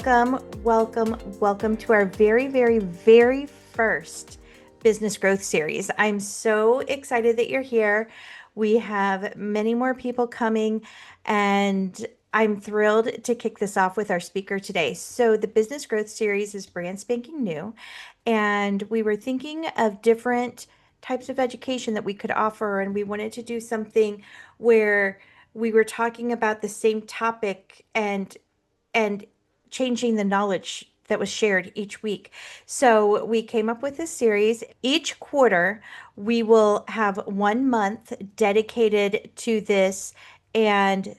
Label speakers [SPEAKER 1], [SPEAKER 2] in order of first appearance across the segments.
[SPEAKER 1] welcome to our very first business growth series. I'm so excited that you're here. We have many more people coming, and I'm thrilled to kick this off with our speaker today. So, the business growth series is brand spanking new, and we were thinking of different types of education that we could offer, and we wanted to do something where we were talking about the same topic and changing the knowledge that was shared each week. So we came up with this series. Each quarter, we will have 1 month dedicated to this, and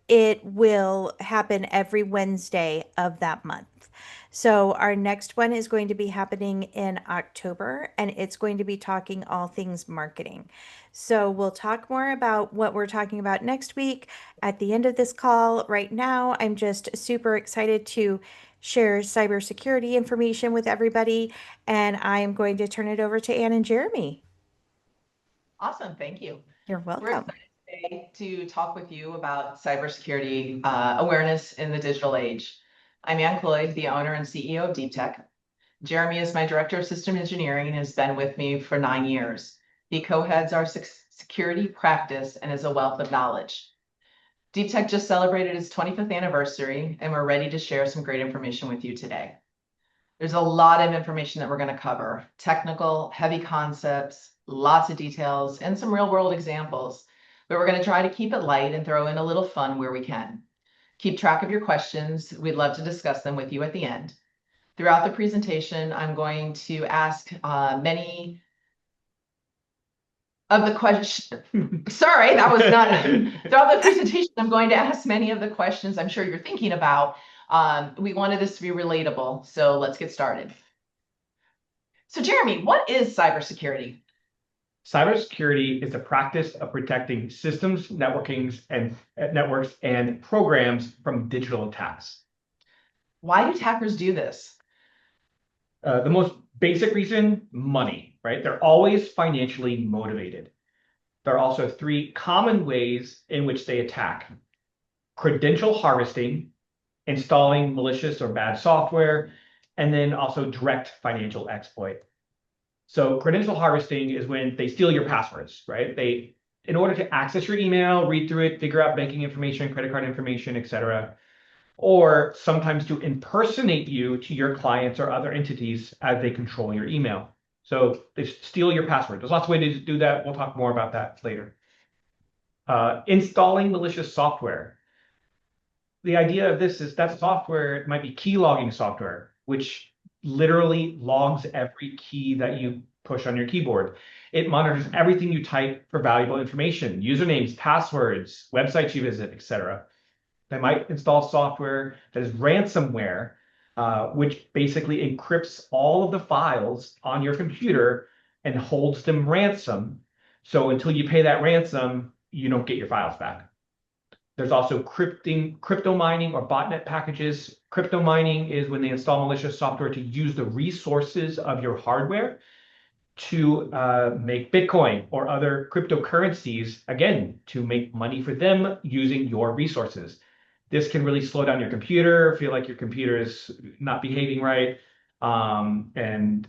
[SPEAKER 1] it will happen every Wednesday of that month. So our next one is going to be happening in October, and it's going to be talking all things marketing. So we'll talk more about what we're talking about next week at the end of this call. Right now, I'm just super excited to share cybersecurity information with everybody, and I'm going to turn it over to Ann and Jeremy.
[SPEAKER 2] Awesome, thank you.
[SPEAKER 1] You're
[SPEAKER 2] We're
[SPEAKER 1] welcome.
[SPEAKER 2] excited today to talk with you about cybersecurity awareness in the digital age. I'm Ann Cloyd, the owner and CEO of Deep Tech. Jeremy is my director of system engineering and has been with me for 9 years. He co-heads our security practice and is a wealth of knowledge. Deep Tech just celebrated its 25th anniversary, and we're ready to share some great information with you today. There's a lot of information that we're going to cover: technical, heavy concepts, lots of details, and some real world examples. But we're going to try to keep it light and throw in a little fun where we can. Keep track of your questions. We'd love to discuss them with you at the end. Throughout the presentation, I'm going to ask many of the questions. Sorry, that was not. Throughout the presentation, I'm going to ask many of the questions I'm sure you're thinking about. We wanted this to be relatable, so let's get started. So Jeremy, what is cybersecurity?
[SPEAKER 3] Cybersecurity is the practice of protecting systems, networks, and programs from digital attacks.
[SPEAKER 2] Why do attackers do this?
[SPEAKER 3] The most basic reason: money, right? They're always financially motivated. There are also 3 common ways in which they attack: credential harvesting, installing malicious or bad software, and then also direct financial exploit. So credential harvesting is when they steal your passwords, right? In order to access your email, read through it, figure out banking information, credit card information, etc., or sometimes to impersonate you to your clients or other entities as they control your email. So they steal your password. There's lots of ways to do that. We'll talk more about that later. Installing malicious software. The idea of this is that software might be key logging software, which literally logs every key that you push on your keyboard. It monitors everything you type for valuable information: usernames, passwords, websites you visit, etc. They might install software that is ransomware, which basically encrypts all of the files on your computer and holds them ransom. So until you pay that ransom, you don't get your files back. There's also crypto mining or botnet packages. Crypto mining is when they install malicious software to use the resources of your hardware to make Bitcoin or other cryptocurrencies, again, to make money for them using your resources. This can really slow down your computer, feel like your computer is not behaving right, and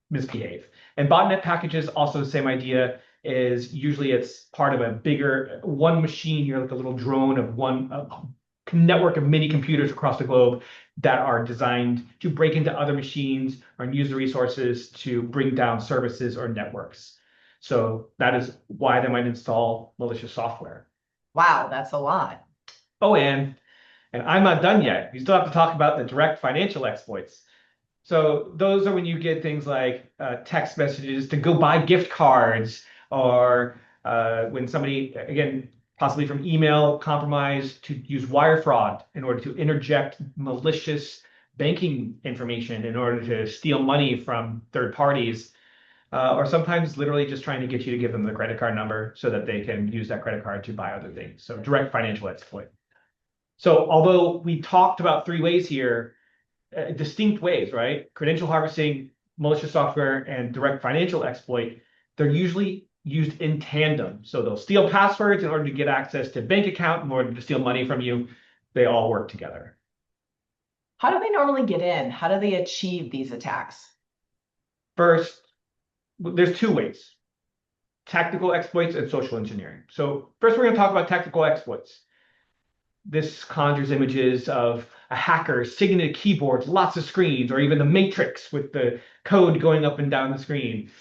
[SPEAKER 3] misbehave. And botnet packages, also the same idea, is usually it's part of a bigger one machine. You're like a little drone of one network of many computers across the globe that are designed to break into other machines or use the resources to bring down services or networks. So that is why they might install malicious software.
[SPEAKER 2] Wow, that's a lot.
[SPEAKER 3] Oh, and I'm not done yet. We still have to talk about the direct financial exploits. So those are when you get things like text messages to go buy gift cards, or when somebody, again, possibly from email compromise, to use wire fraud in order to interject malicious banking information in order to steal money from third parties, or sometimes literally just trying to get you to give them the credit card number so that they can use that credit card to buy other things. So direct financial exploit. So although we talked about 3 ways here, distinct ways, right? Credential harvesting, malicious software, and direct financial exploit, they're usually used in tandem. So they'll steal passwords in order to get access to bank account, in order to steal money from you. They all work together.
[SPEAKER 2] How do they normally get in? How do they achieve these attacks?
[SPEAKER 3] First, there's two ways: tactical exploits and social engineering. So first, we're going to talk about tactical exploits. This conjures images of a hacker sitting at a keyboard, lots of screens, or even the Matrix with the code going up and down the screen.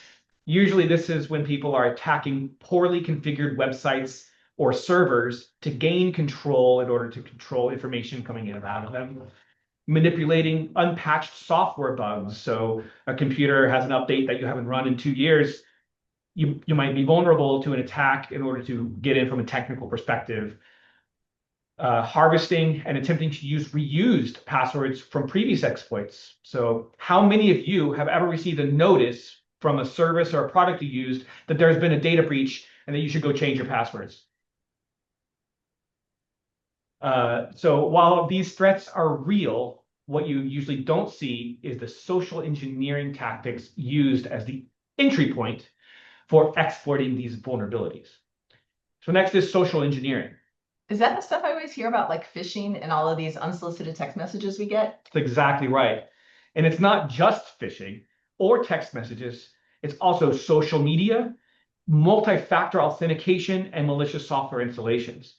[SPEAKER 3] Usually, this is when people are attacking poorly configured websites or servers to gain control in order to control information coming in and out of them. Manipulating unpatched software bugs. So a computer has an update that you haven't run in 2 years. You might be vulnerable to an attack in order to get in from a technical perspective. Harvesting and attempting to use reused passwords from previous exploits. So how many of you have ever received a notice from a service or a product you used that there's been a data breach and that you should go change your passwords? So while these threats are real, what you usually don't see is the social engineering tactics used as the entry point for exploiting these vulnerabilities. So next is social engineering.
[SPEAKER 2] Is that the stuff I always hear about, like phishing and all of these unsolicited text messages we get?
[SPEAKER 3] That's exactly right. And it's not just phishing or text messages. It's also social media, multi-factor authentication, and malicious software installations.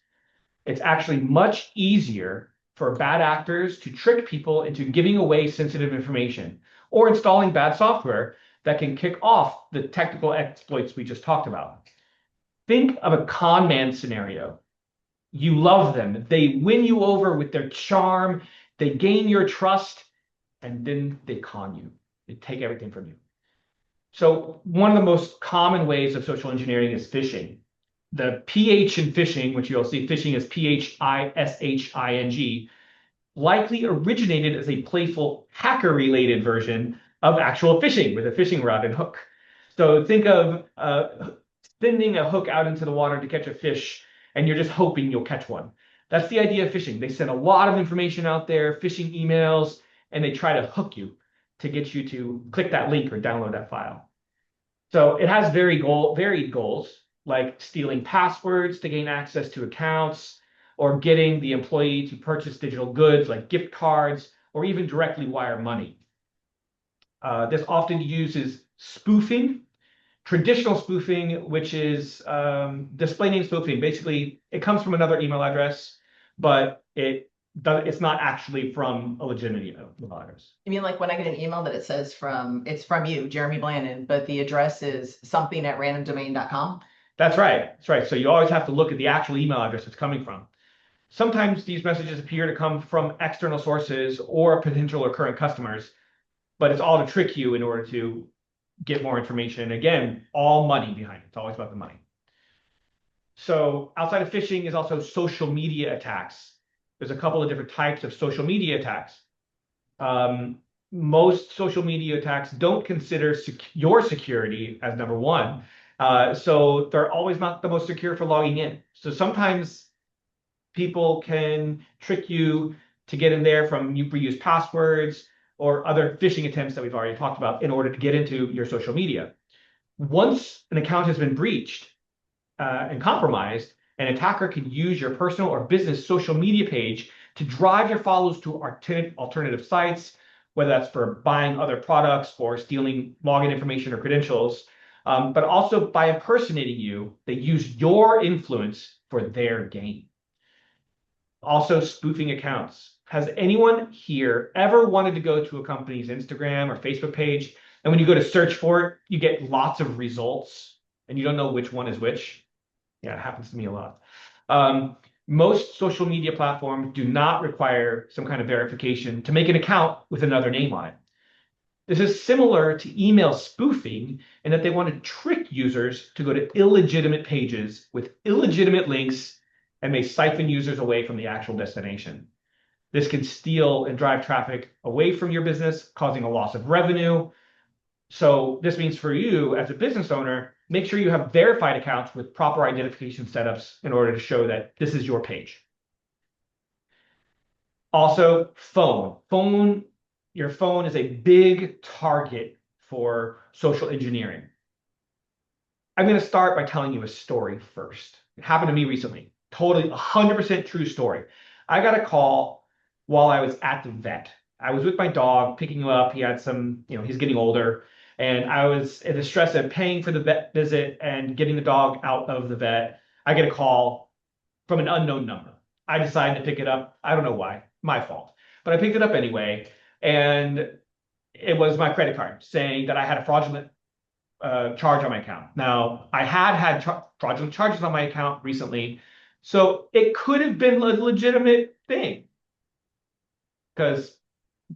[SPEAKER 3] It's actually much easier for bad actors to trick people into giving away sensitive information or installing bad software that can kick off the technical exploits we just talked about. Think of a con man scenario. You love them. They win you over with their charm. They gain your trust, and then they con you. They take everything from you. So one of the most common ways of social engineering is phishing. The PH in phishing, which you'll see phishing is PHISHING, likely originated as a playful hacker-related version of actual phishing with a fishing rod and hook. So think of sending a hook out into the water to catch a fish, and you're just hoping you'll catch one. That's the idea of phishing. They send a lot of information out there, phishing emails, and they try to hook you to get you to click that link or download that file. So it has varied goals, like stealing passwords to gain access to accounts, or getting the employee to purchase digital goods like gift cards, or even directly wire money. This often uses spoofing, traditional spoofing, which is display name spoofing. Basically, it comes from another email address, but it's not actually from a legitimate email address.
[SPEAKER 2] You mean like when I get an email that it says it's from you, Jeremy Blandon, but the address is something at randomdomain.com?
[SPEAKER 3] That's right. That's right. So you always have to look at the actual email address it's coming from. Sometimes these messages appear to come from external sources or potential or current customers, but it's all to trick you in order to get more information. Again, all money behind it. It's always about the money. So outside of phishing is also social media attacks. There's a couple of different types of social media attacks. Most social media attacks don't consider your security as number one. So they're always not the most secure for logging in. So sometimes people can trick you to get in there from reused passwords or other phishing attempts that we've already talked about in order to get into your social media. Once an account has been breached and compromised, an attacker can use your personal or business social media page to drive your followers to alternative sites, whether that's for buying other products or stealing login information or credentials. But also by impersonating you, they use your influence for their gain. Also, spoofing accounts. Has anyone here ever wanted to go to a company's Instagram or Facebook page, and when you go to search for it, you get lots of results, and you don't know which one is which? Yeah, it happens to me a lot. Most social media platforms do not require some kind of verification to make an account with another name on it. This is similar to email spoofing in that they want to trick users to go to illegitimate pages with illegitimate links, and they siphon users away from the actual destination. This can steal and drive traffic away from your business, causing a loss of revenue. So this means for you as a business owner, make sure you have verified accounts with proper identification setups in order to show that this is your page. Also, your phone is a big target for social engineering. I'm going to start by telling you a story first. It happened to me recently. Totally 100% true story. I got a call while I was at the vet. I was with my dog, picking him up. He had some, he's getting older. And I was in the stress of paying for the vet visit and getting the dog out of the vet. I get a call from an unknown number. I decided to pick it up. I don't know why, my fault. But I picked it up anyway. And it was my credit card saying that I had a fraudulent charge on my account. Now, I had fraudulent charges on my account recently. So it could have been a legitimate thing because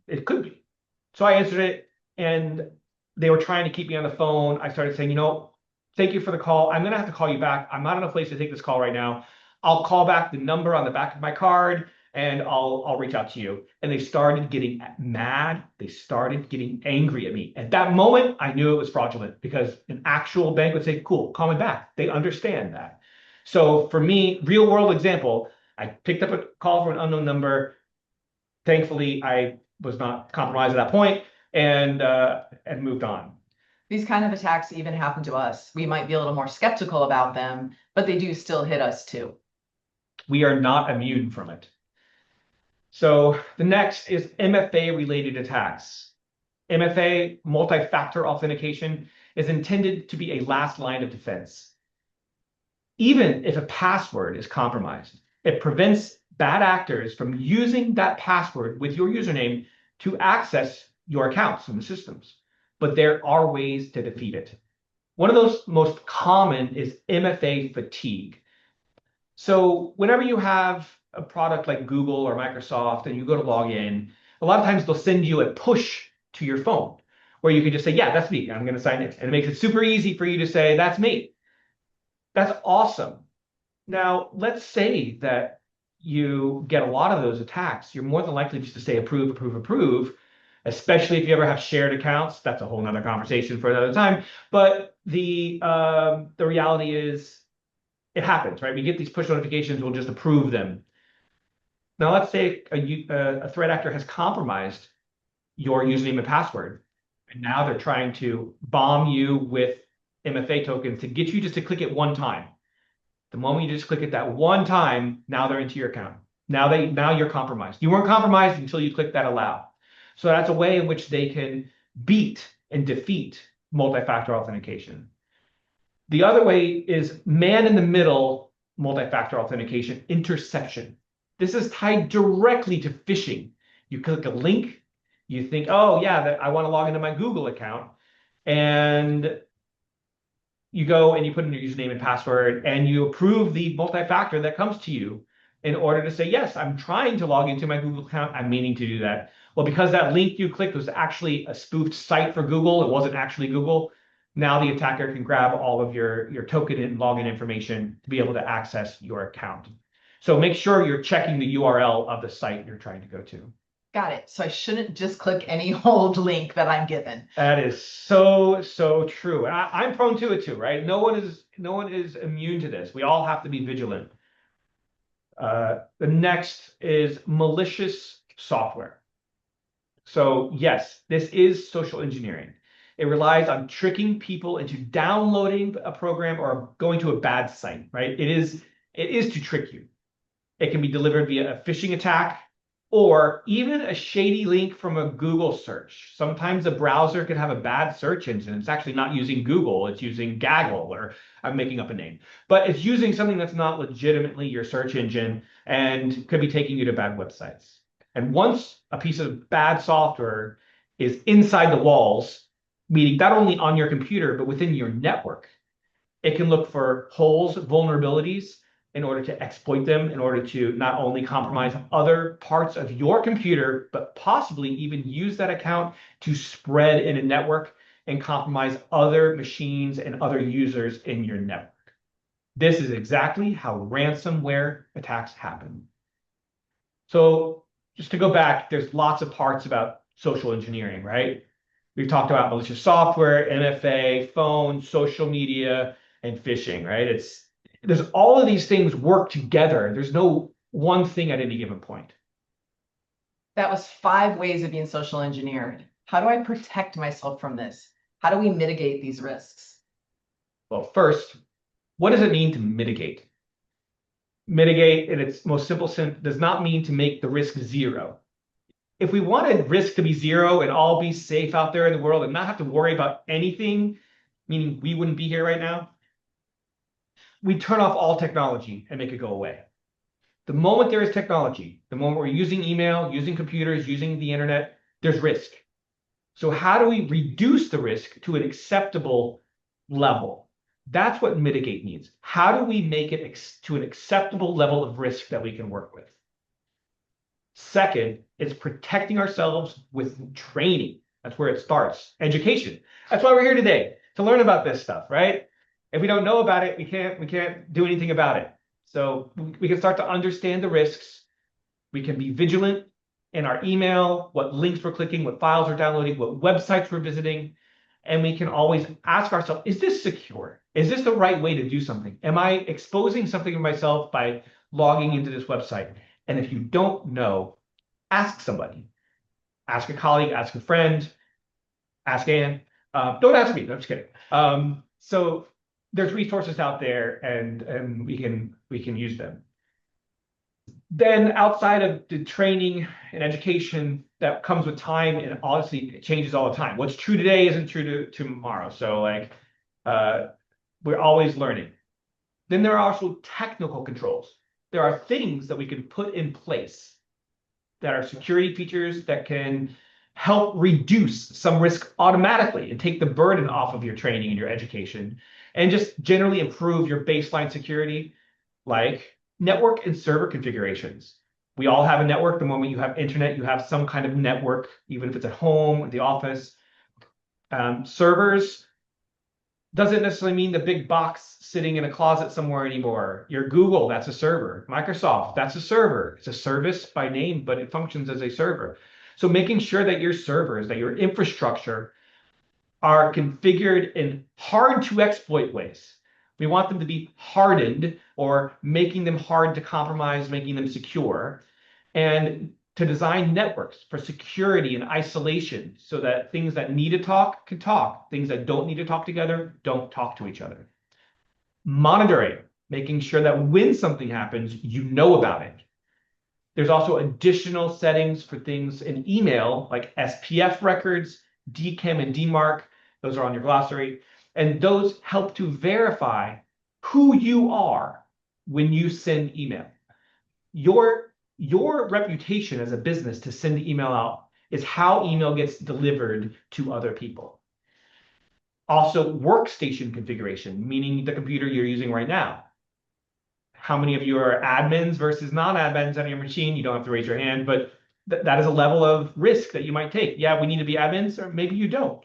[SPEAKER 3] it could be. So I answered it, and they were trying to keep me on the phone. I started saying, thank you for the call. I'm going to have to call you back. I'm not in a place to take this call right now. I'll call back the number on the back of my card and I'll reach out to you. And they started getting mad. They started getting angry at me. At that moment, I knew it was fraudulent because an actual bank would say, cool, call me back. They understand that. So for me, real world example, I picked up a call from an unknown number. Thankfully, I was not compromised at that point and moved on.
[SPEAKER 2] These kind of attacks even happen to us. We might be a little more skeptical about them, but they do still hit us too.
[SPEAKER 3] We are not immune from it. So the next is MFA-related attacks. MFA, multi-factor authentication, is intended to be a last line of defense. Even if a password is compromised, it prevents bad actors from using that password with your username to access your accounts in the systems. But there are ways to defeat it. One of those most common is MFA fatigue. So whenever you have a product like Google or Microsoft and you go to log in, a lot of times they'll send you a push to your phone where you can just say, yeah, that's me. I'm going to sign in. And it makes it super easy for you to say, that's me. That's awesome. Now, let's say that you get a lot of those attacks. You're more than likely just to say approve, approve, approve, especially if you ever have shared accounts. That's a whole nother conversation for another time. But the reality is it happens, right? We get these push notifications, we'll just approve them. Now, let's say a threat actor has compromised your username and password, and now they're trying to bomb you with MFA tokens to get you just to click it one time. The moment you just click it that one time, now they're into your account. Now you're compromised. You weren't compromised until you click that allow. So that's a way in which they can beat and defeat multi-factor authentication. The other way is man-in-the-middle multi-factor authentication interception. This is tied directly to phishing. You click a link, you think, oh yeah, I want to log into my Google account, and you go and you put in your username and password, and you approve the multi-factor that comes to you in order to say, yes, I'm trying to log into my Google account. I'm meaning to do that. Well, because that link you clicked was actually a spoofed site for Google, it wasn't actually Google. Now the attacker can grab all of your token and login information to be able to access your account. So make sure you're checking the URL of the site you're trying to go to.
[SPEAKER 2] Got it. So I shouldn't just click any old link that I'm given.
[SPEAKER 3] That is so true. And I'm prone to it too, right? No one is immune to this. We all have to be vigilant. The next is malicious software. So yes, this is social engineering. It relies on tricking people into downloading a program or going to a bad site, right? It is to trick you. It can be delivered via a phishing attack or even a shady link from a Google search. Sometimes a browser could have a bad search engine. It's actually not using Google, it's using Gaggle, or I'm making up a name. But it's using something that's not legitimately your search engine and could be taking you to bad websites. And once a piece of bad software is inside the walls, meaning not only on your computer, but within your network, it can look for holes, vulnerabilities, in order to exploit them, in order to not only compromise other parts of your computer, but possibly even use that account to spread in a network and compromise other machines and other users in your network. This is exactly how ransomware attacks happen. So just to go back, there's lots of parts about social engineering, right? We've talked about malicious software, MFA, phone, social media, and phishing, right? There's all of these things work together. There's no one thing at any given point.
[SPEAKER 2] That was 5 ways of being social engineered. How do I protect myself from this? How do we mitigate these risks?
[SPEAKER 3] Well, first, what does it mean to mitigate? Mitigate, in its most simple sense, does not mean to make the risk zero. if we wanted risk to be zero and all be safe out there in the world and not have to worry about anything, meaning we wouldn't be here right now, we'd turn off all technology and make it go away. The moment there is technology, the moment we're using email, using computers, using the internet, there's risk. So how do we reduce the risk to an acceptable level? That's what mitigate means. How do we make it to an acceptable level of risk that we can work with? Second, it's protecting ourselves with training. That's where it starts. Education. That's why we're here today, to learn about this stuff, right? If we don't know about it, we can't do anything about it. So we can start to understand the risks. We can be vigilant in our email, what links we're clicking, what files we're downloading, what websites we're visiting. And we can always ask ourselves, is this secure? Is this the right way to do something? Am I exposing something of myself by logging into this website? And if you don't know, ask somebody. Ask a colleague, ask a friend, ask Ann. Don't ask me. No, I'm just kidding. So there's resources out there, and we can use them. Then outside of the training and education that comes with time, and honestly, it changes all the time. What's true today isn't true to tomorrow. So like we're always learning. Then there are also technical controls. There are things that we can put in place that are security features that can help reduce some risk automatically and take the burden off of your training and your education, and just generally improve your baseline security, like network and server configurations. We all have a network. The moment you have internet, you have some kind of network, even if it's at home or the office. Servers doesn't necessarily mean the big box sitting in a closet somewhere anymore. Your Google, that's a server. Microsoft, that's a server. It's a service by name, but it functions as a server. So making sure that your servers, that your infrastructure are configured in hard to exploit ways. We want them to be hardened, or making them hard to compromise, making them secure, and to design networks for security and isolation so that things that need to talk can talk, things that don't need to talk together don't talk to each other. Monitoring, making sure that when something happens, you know about it. There's also additional settings for things in email, like SPF records, DKIM and DMARC. Those are on your glossary. And those help to verify who you are when you send email. Your reputation as a business to send email out is how email gets delivered to other people. Also, workstation configuration, meaning the computer you're using right now. How many of you are admins versus non-admins on your machine? You don't have to raise your hand, but that is a level of risk that you might take. Yeah, we need to be admins, or maybe you don't.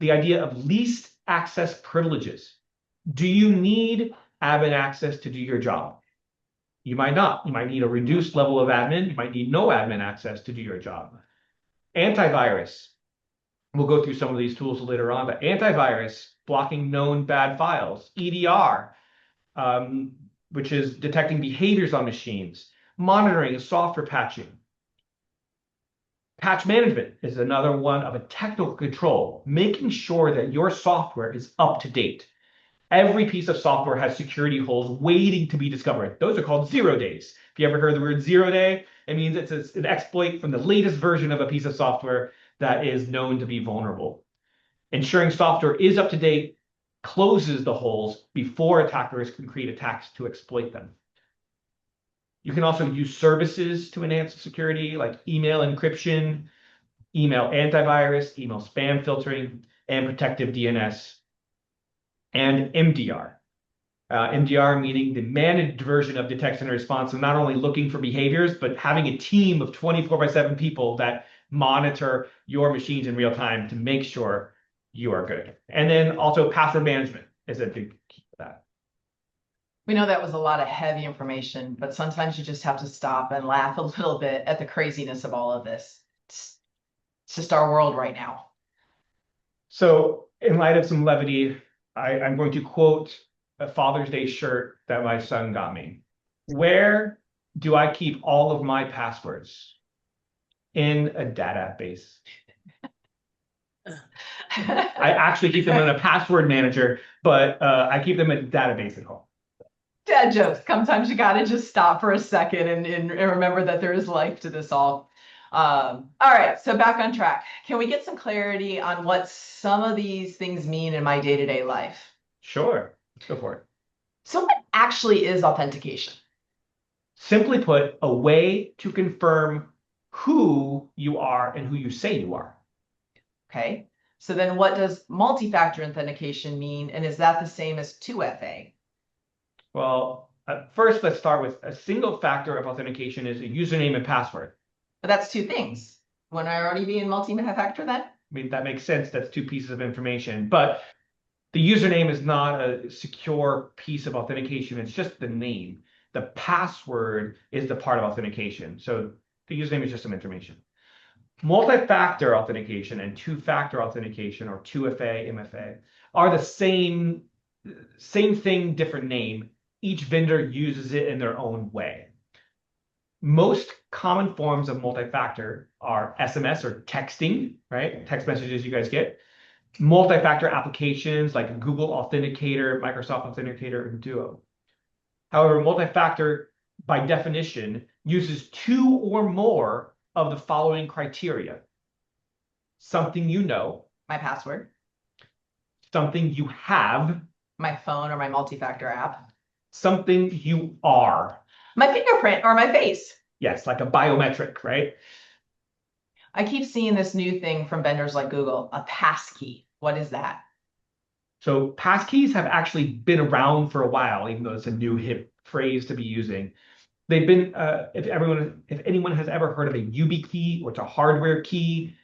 [SPEAKER 3] The idea of least access privileges. Do you need admin access to do your job? You might not. You might need a reduced level of admin. You might need no admin access to do your job. Antivirus. We'll go through some of these tools later on, but antivirus, blocking known bad files. EDR, which is detecting behaviors on machines. Monitoring and software patching. Patch management is another one of a technical control, making sure that your software is up to date. Every piece of software has security holes waiting to be discovered. Those are called 0 days. If you ever heard the word 0 day, it means it's an exploit from the latest version of a piece of software that is known to be vulnerable. Ensuring software is up to date closes the holes before attackers can create attacks to exploit them. You can also use services to enhance security, like email encryption, email antivirus, email spam filtering, and protective DNS, and MDR. MDR meaning the managed version of detection and response, so not only looking for behaviors, but having a team of 24/7 people that monitor your machines in real time to make sure you are good. And then also password management is a big key for that.
[SPEAKER 2] We know that was a lot of heavy information, but sometimes you just have to stop and laugh a little bit at the craziness of all of this. It's just our world right now.
[SPEAKER 3] So in light of some levity, I'm going to quote a Father's Day shirt that my son got me. Where do I keep all of my passwords? In a database. I actually keep them in a password manager, but I keep them in a database at home.
[SPEAKER 2] Dad jokes. Sometimes you gotta just stop for a second and remember that there is life to this all. All right, so back on track. Can we get some clarity on what some of these things mean in my day-to-day life?
[SPEAKER 3] Sure, let's go for it.
[SPEAKER 2] So what actually is authentication?
[SPEAKER 3] Simply put, a way to confirm who you are and who you say you are.
[SPEAKER 2] Okay, so then what does multi-factor authentication mean? And is that the same as 2FA?
[SPEAKER 3] Well, first, let's start with a single factor of authentication is a username and password.
[SPEAKER 2] But that's two things. Wouldn't I already be in multi-factor then?
[SPEAKER 3] I mean, that makes sense. That's two pieces of information. But the username is not a secure piece of authentication. It's just the name. The password is the part of authentication. So the username is just some information. Multi-factor authentication and two-factor authentication, or 2FA, MFA, are the same thing, different name. Each vendor uses it in their own way. Most common forms of multi-factor are SMS or texting, right? Text messages you guys get. Multi-factor applications like Google Authenticator, Microsoft Authenticator, and Duo. However, multi-factor, by definition, uses two or more of the following criteria. Something you know,
[SPEAKER 2] My password,
[SPEAKER 3] something you have,
[SPEAKER 2] my phone or my multi-factor app,
[SPEAKER 3] something you are.
[SPEAKER 2] my fingerprint or my face.
[SPEAKER 3] Yes, like a biometric, right?
[SPEAKER 2] I keep seeing this new thing from vendors like Google, a passkey. What is that?
[SPEAKER 3] So passkeys have actually been around for a while, even though it's a new hip phrase to be using. They've been, if anyone has ever heard of a YubiKey, which is a hardware key,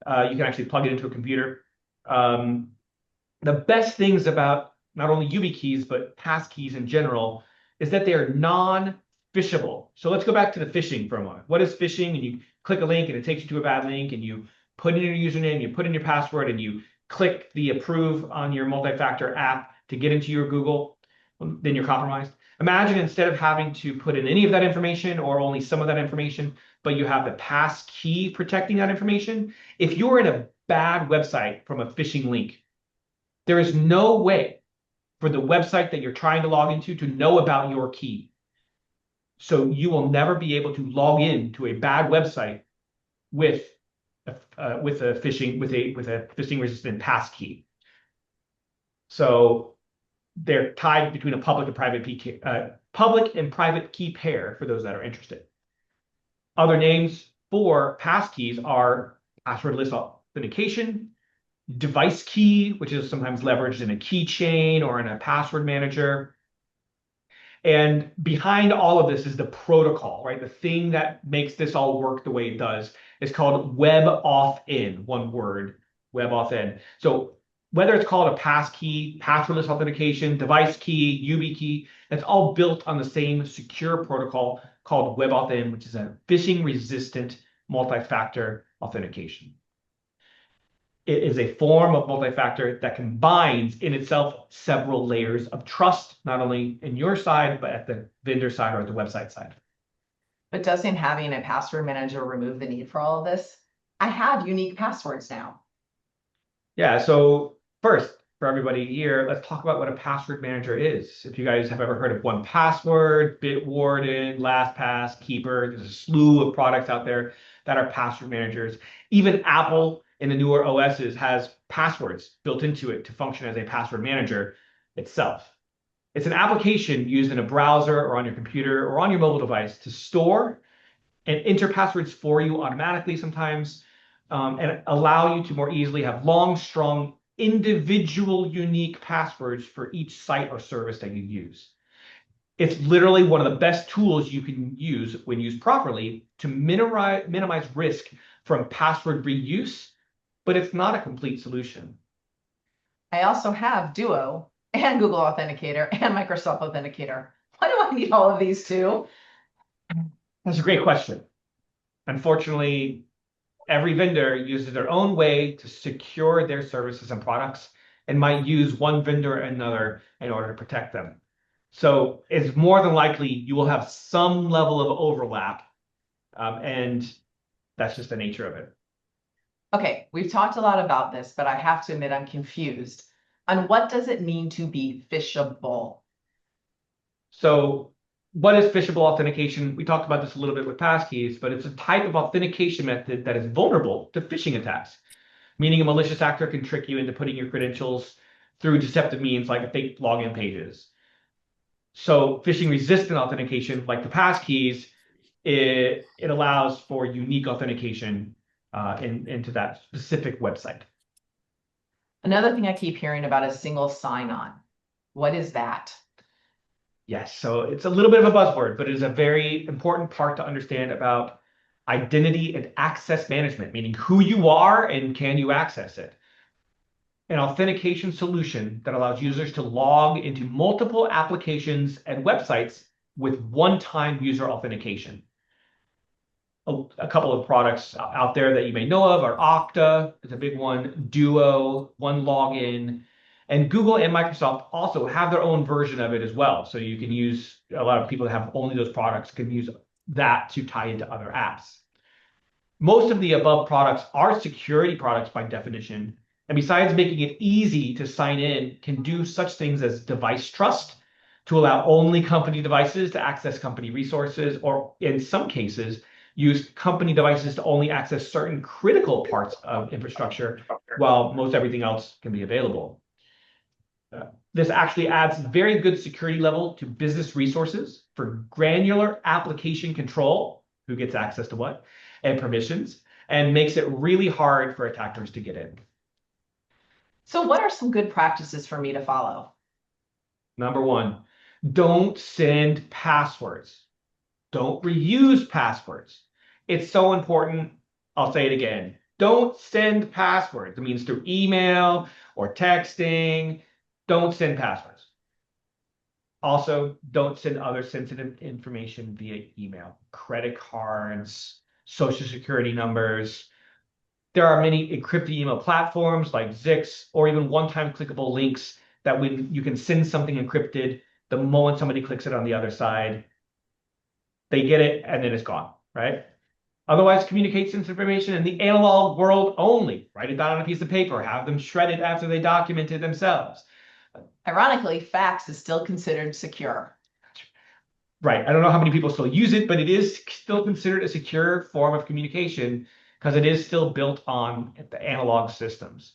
[SPEAKER 3] you can actually plug it into a computer. The best things about not only YubiKeys, but passkeys in general, is that they are non-phishable. So let's go back to the phishing for a moment. What is phishing? And you click a link and it takes you to a bad link, and you put in your username, you put in your password, and you click the approve on your multi-factor app to get into your Google, then you're compromised. Imagine instead of having to put in any of that information or only some of that information, but you have the pass key protecting that information. If you're in a bad website from a phishing link, there is no way for the website that you're trying to log into to know about your key. So you will never be able to log in to a bad website with a phishing resistant pass key. So they're tied between a public and private key pair for those that are interested. Other names for passkeys are passwordless authentication, device key, which is sometimes leveraged in a keychain or in a password manager. And behind all of this is the protocol, right? The thing that makes this all work the way it does is called WebAuthn, one word, WebAuthn. So whether it's called a passkey, passwordless authentication, device key, YubiKey, that's all built on the same secure protocol called WebAuthn, which is a phishing-resistant multi-factor authentication. It is a form of multi-factor that combines in itself several layers of trust, not only in your side, but at the vendor side or at the website side.
[SPEAKER 2] But doesn't having a password manager remove the need for all of this? I have unique passwords now.
[SPEAKER 3] Yeah, so first, for everybody here, let's talk about what a password manager is. If you guys have ever heard of 1Password, Bitwarden, LastPass, Keeper, there's a slew of products out there that are password managers. Even Apple in the newer OSs has passwords built into it to function as a password manager itself. It's an application used in a browser or on your computer or on your mobile device to store and enter passwords for you automatically sometimes, and allow you to more easily have long, strong, individual, unique passwords for each site or service that you use. It's literally one of the best tools you can use when used properly to minimize risk from password reuse, but it's not a complete solution.
[SPEAKER 2] I also have Duo and Google Authenticator and Microsoft Authenticator. Why do I need all of these two?
[SPEAKER 3] That's a great question. Unfortunately, every vendor uses their own way to secure their services and products and might use one vendor or another in order to protect them. So it's more than likely you will have some level of overlap, and that's just the nature of it.
[SPEAKER 2] Okay, we've talked a lot about this, but I have to admit I'm confused on what does it mean to be phishable?
[SPEAKER 3] So what is phishable authentication? We talked about this a little bit with passkeys, but it's a type of authentication method that is vulnerable to phishing attacks, meaning a malicious actor can trick you into putting your credentials through deceptive means like fake login pages. So phishing resistant authentication, like the passkeys, it allows for unique authentication into that specific website.
[SPEAKER 2] Another thing I keep hearing about is single sign-on. What is that?
[SPEAKER 3] Yes, so it's a little bit of a buzzword, but it is a very important part to understand about identity and access management, meaning who you are and can you access it. An authentication solution that allows users to log into multiple applications and websites with one-time user authentication. A couple of products out there that you may know of are Okta, it's a big one, Duo, One Login, and Google and Microsoft also have their own version of it as well. So you can use, a lot of people that have only those products can use that to tie into other apps. Most of the above products are security products by definition, and besides making it easy to sign in, can do such things as device trust to allow only company devices to access company resources, or in some cases, use company devices to only access certain critical parts of infrastructure, while most everything else can be available. This actually adds very good security level to business resources for granular application control, who gets access to what, and permissions, and makes it really hard for attackers to get in.
[SPEAKER 2] So what are some good practices for me to follow?
[SPEAKER 3] Number one, don't send passwords. Don't reuse passwords. It's so important. I'll say it again. Don't send passwords. It means through email or texting. Don't send passwords. Also, don't send other sensitive information via email. Credit cards, social security numbers. There are many encrypted email platforms like Zix or even one-time clickable links that when you can send something encrypted, the moment somebody clicks it on the other side, they get it and then it's gone, right? Otherwise, communicate sensitive information in the analog world only. Write it down on a piece of paper, have them shredded after they document it themselves.
[SPEAKER 2] Ironically, fax is still considered secure.
[SPEAKER 3] Right. I don't know how many people still use it, but it is still considered a secure form of communication because it is still built on the analog systems.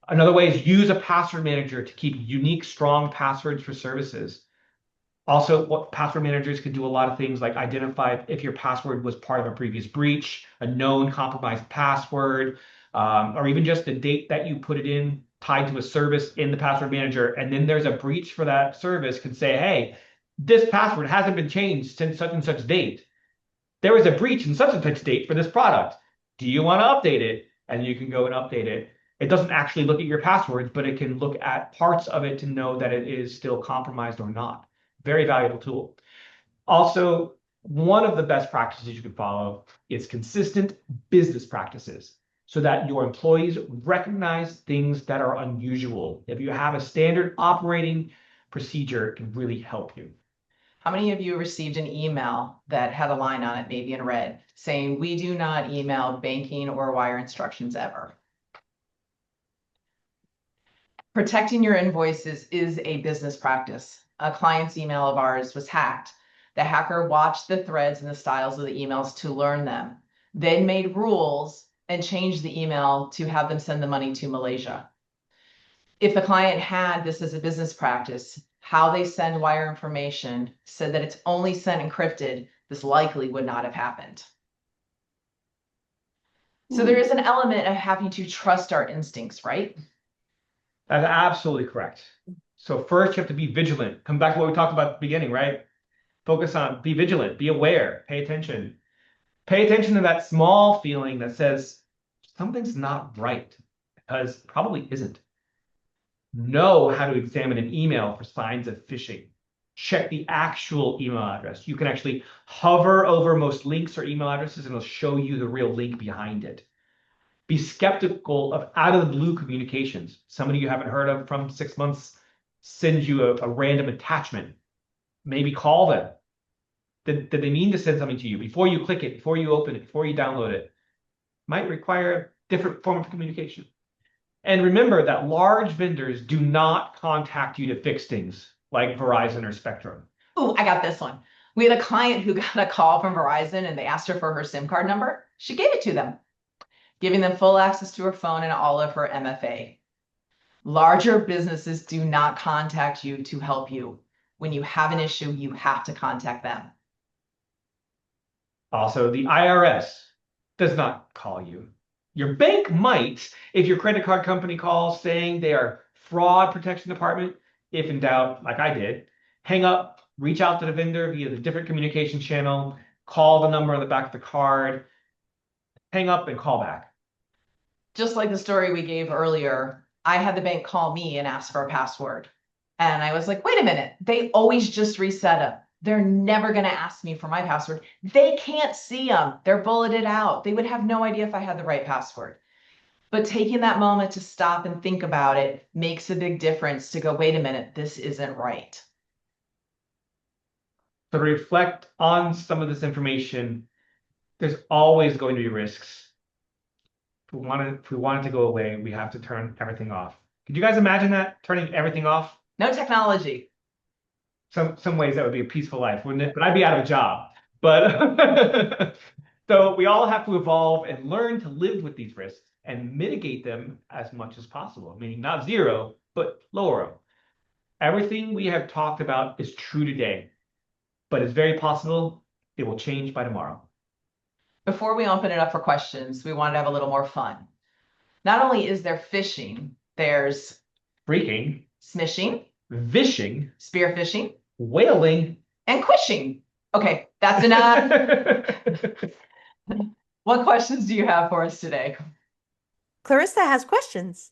[SPEAKER 3] Another way is use a password manager to keep unique, strong passwords for services. Also, what password managers can do a lot of things like identify if your password was part of a previous breach, a known compromised password, or even just the date that you put it in tied to a service in the password manager. And then there's a breach for that service can say, hey, this password hasn't been changed since such and such date. There was a breach in such and such date for this product. Do you want to update it? And you can go and update it. It doesn't actually look at your passwords, but it can look at parts of it to know that it is still compromised or not. Very valuable tool. Also, one of the best practices you can follow is consistent business practices so that your employees recognize things that are unusual. If you have a standard operating procedure, it can really help you.
[SPEAKER 2] How many of you received an email that had a line on it, maybe in red, saying, we do not email banking or wire instructions ever? Protecting your invoices is a business practice. A client's email of ours was hacked. The hacker watched the threads and the styles of the emails to learn them, then made rules and changed the email to have them send the money to Malaysia. If the client had this as a business practice, how they send wire information said that it's only sent encrypted, this likely would not have happened. So there is an element of having to trust our instincts, right?
[SPEAKER 3] That's absolutely correct. So first, you have to be vigilant. Come back to what we talked about at the beginning, right? Focus on, be vigilant, be aware, pay attention. Pay attention to that small feeling that says something's not right, because it probably isn't. Know how to examine an email for signs of phishing. Check the actual email address. You can actually hover over most links or email addresses and it'll show you the real link behind it. Be skeptical of out-of-the-blue communications. Somebody you haven't heard of from 6 months sends you a random attachment. Maybe call them. Did they mean to send something to you? Before you click it, before you open it, before you download it, might require a different form of communication. And remember that large vendors do not contact you to fix things like Verizon or Spectrum.
[SPEAKER 2] Ooh, I got this one. We had a client who got a call from Verizon and they asked her for her SIM card number. She gave it to them, giving them full access to her phone and all of her MFA. Larger businesses do not contact you to help you. When you have an issue, you have to contact them.
[SPEAKER 3] Also, the IRS does not call you. Your bank might if your credit card company calls saying they are fraud protection department. If in doubt, like I did, hang up, reach out to the vendor via the different communication channel, call the number on the back of the card, hang up and call back.
[SPEAKER 2] Just like the story we gave earlier, I had the bank call me and ask for a password. And I was like, wait a minute, they always just reset them. They're never going to ask me for my password. They can't see them. They're bulleted out. They would have no idea if I had the right password. But taking that moment to stop and think about it makes a big difference to go, wait a minute, this isn't right.
[SPEAKER 3] So to reflect on some of this information, there's always going to be risks. If we want it to go away, we have to turn everything off. Could you guys imagine that? Turning everything off?
[SPEAKER 2] No technology.
[SPEAKER 3] Some ways that would be a peaceful life, wouldn't it? But I'd be out of a job. But so we all have to evolve and learn to live with these risks and mitigate them as much as possible, meaning not zero, but lower them. Everything we have talked about is true today, but it's very possible it will change by tomorrow.
[SPEAKER 2] Before we open it up for questions, we wanted to have a little more fun. Not only is there fishing, there's
[SPEAKER 3] Freaking,
[SPEAKER 2] smishing,
[SPEAKER 3] vishing,
[SPEAKER 2] spearfishing,
[SPEAKER 3] whaling,
[SPEAKER 2] and quishing. Okay, that's enough. What questions do you have for us today?
[SPEAKER 1] Clarissa has questions.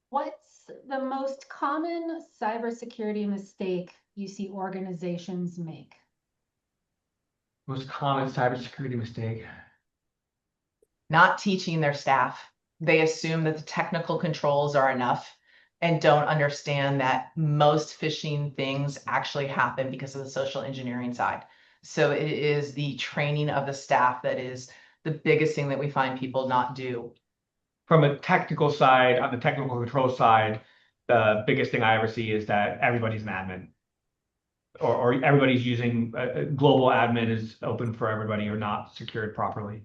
[SPEAKER 4] What's the most common cybersecurity mistake you see organizations make?
[SPEAKER 3] Most common cybersecurity mistake.
[SPEAKER 2] Not teaching their staff. They assume that the technical controls are enough and don't understand that most phishing things actually happen because of the social engineering side. So it is the training of the staff that is the biggest thing that we find people not do.
[SPEAKER 3] From a technical side, on the technical control side, the biggest thing I ever see is that everybody's an admin. Or everybody's using a global admin is open for everybody or not secured properly.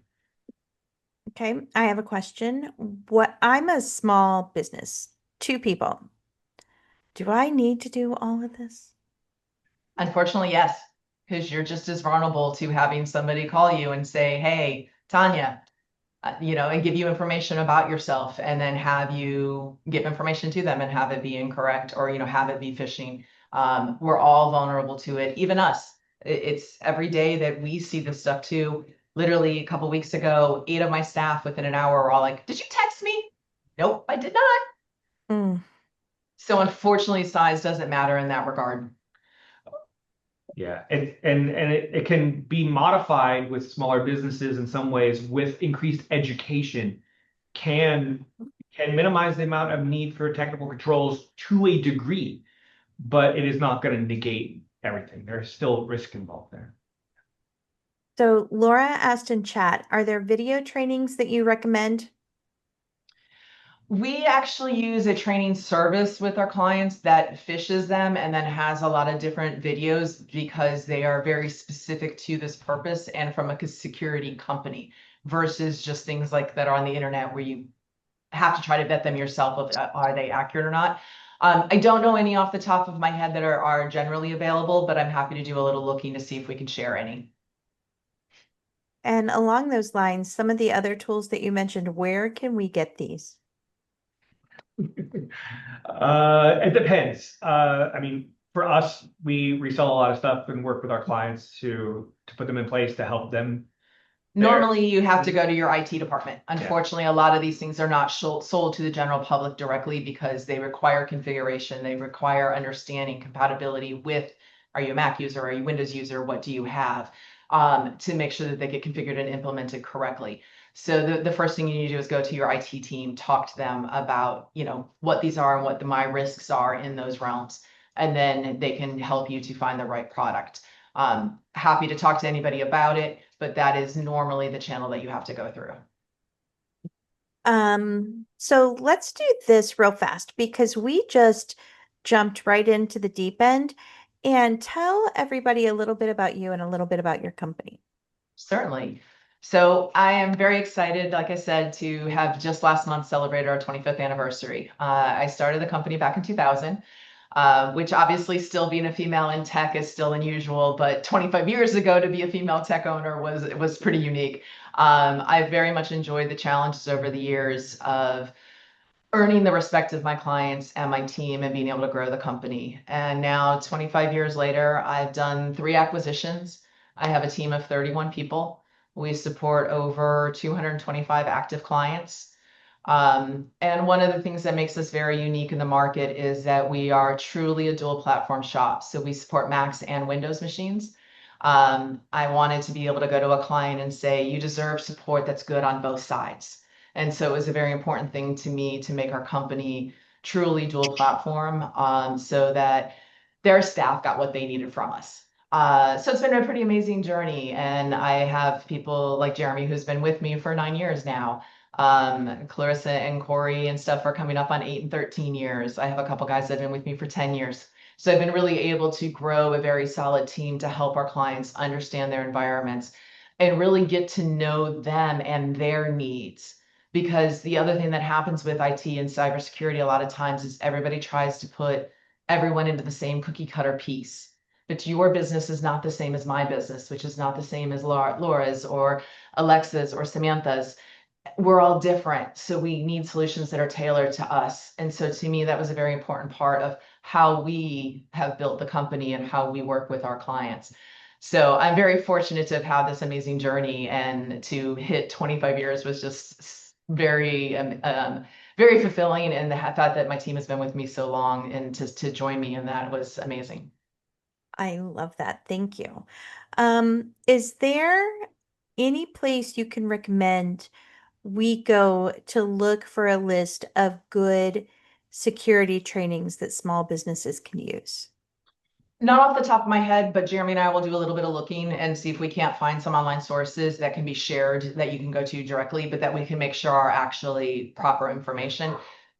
[SPEAKER 1] Okay, I have a question. I'm a small business, 2 people. Do I need to do all of this?
[SPEAKER 2] Unfortunately, yes, because you're just as vulnerable to having somebody call you and say, hey, Tanya, and give you information about yourself and then have you give information to them and have it be incorrect or, have it be phishing. We're all vulnerable to it, even us. It's every day that we see this stuff too. Literally a couple weeks ago, 8 of my staff within an hour were all like, did you text me? Nope, I did not.
[SPEAKER 1] Mm.
[SPEAKER 2] So unfortunately, size doesn't matter in that regard.
[SPEAKER 3] Yeah, it can be modified with smaller businesses in some ways with increased education can minimize the amount of need for technical controls to a degree, but it is not going to negate everything. There's still risk involved there.
[SPEAKER 1] So Laura asked in chat, are there video trainings that you recommend?
[SPEAKER 2] We actually use a training service with our clients that fishes them and then has a lot of different videos because they are very specific to this purpose and from a security company versus just things like that are on the internet where you have to try to vet them yourself of are they accurate or not. I don't know any off the top of my head that are generally available, but I'm happy to do a little looking to see if we can share any.
[SPEAKER 1] And along those lines, some of the other tools that you mentioned, where can we get these?
[SPEAKER 3] It depends. I mean, for us, we resell a lot of stuff and work with our clients to put them in place to help them.
[SPEAKER 2] Normally, you have to go to your IT department. Unfortunately, a lot of these things are not sold to the general public directly because they require configuration. They require understanding compatibility with, are you a Mac user? Are you a Windows user? What do you have? To make sure that they get configured and implemented correctly. So the first thing you need to do is go to your IT team, talk to them about, what these are and what my risks are in those realms. And then they can help you to find the right product. Happy to talk to anybody about it, but that is normally the channel that you have to go through.
[SPEAKER 1] So let's do this real fast because we just jumped right into the deep end And tell everybody a little bit about you and a little bit about your company.
[SPEAKER 2] Certainly. So I am very excited, like I said, to have just last month celebrated our 25th anniversary. I started the company back in 2000, which obviously still being a female in tech is still unusual, but 25 years ago to be a female tech owner was pretty unique. I very much enjoyed the challenges over the years of earning the respect of my clients and my team and being able to grow the company. And now, 25 years later, I've done 3 acquisitions. I have a team of 31 people. We support over 225 active clients. And one of the things that makes us very unique in the market is that we are truly a dual platform shop. So we support Macs and Windows machines. I wanted to be able to go to a client and say, you deserve support that's good on both sides. And so it was a very important thing to me to make our company truly dual platform, so that their staff got what they needed from us. So it's been a pretty amazing journey. And I have people like Jeremy, who's been with me for 9 years now. Clarissa and Corey and stuff are coming up on 8 and 13 years. I have a couple guys that have been with me for 10 years. So I've been really able to grow a very solid team to help our clients understand their environments and really get to know them and their needs. Because the other thing that happens with IT and cybersecurity a lot of times is everybody tries to put everyone into the same cookie cutter piece. But your business is not the same as my business, which is not the same as Laura's or Alexa's or Samantha's. We're all different. So we need solutions that are tailored to us. And so to me, that was a very important part of how we have built the company and how we work with our clients. So I'm very fortunate to have had this amazing journey, and to hit 25 years was just very fulfilling. And the fact that my team has been with me so long and to join me in that was amazing.
[SPEAKER 1] I love that. Thank you. Is there any place you can recommend we go to look for a list of good security trainings that small businesses can use?
[SPEAKER 2] Not off the top of my head, but Jeremy and I will do a little bit of looking and see if we can't find some online sources that can be shared that you can go to directly, but that we can make sure are actually proper information.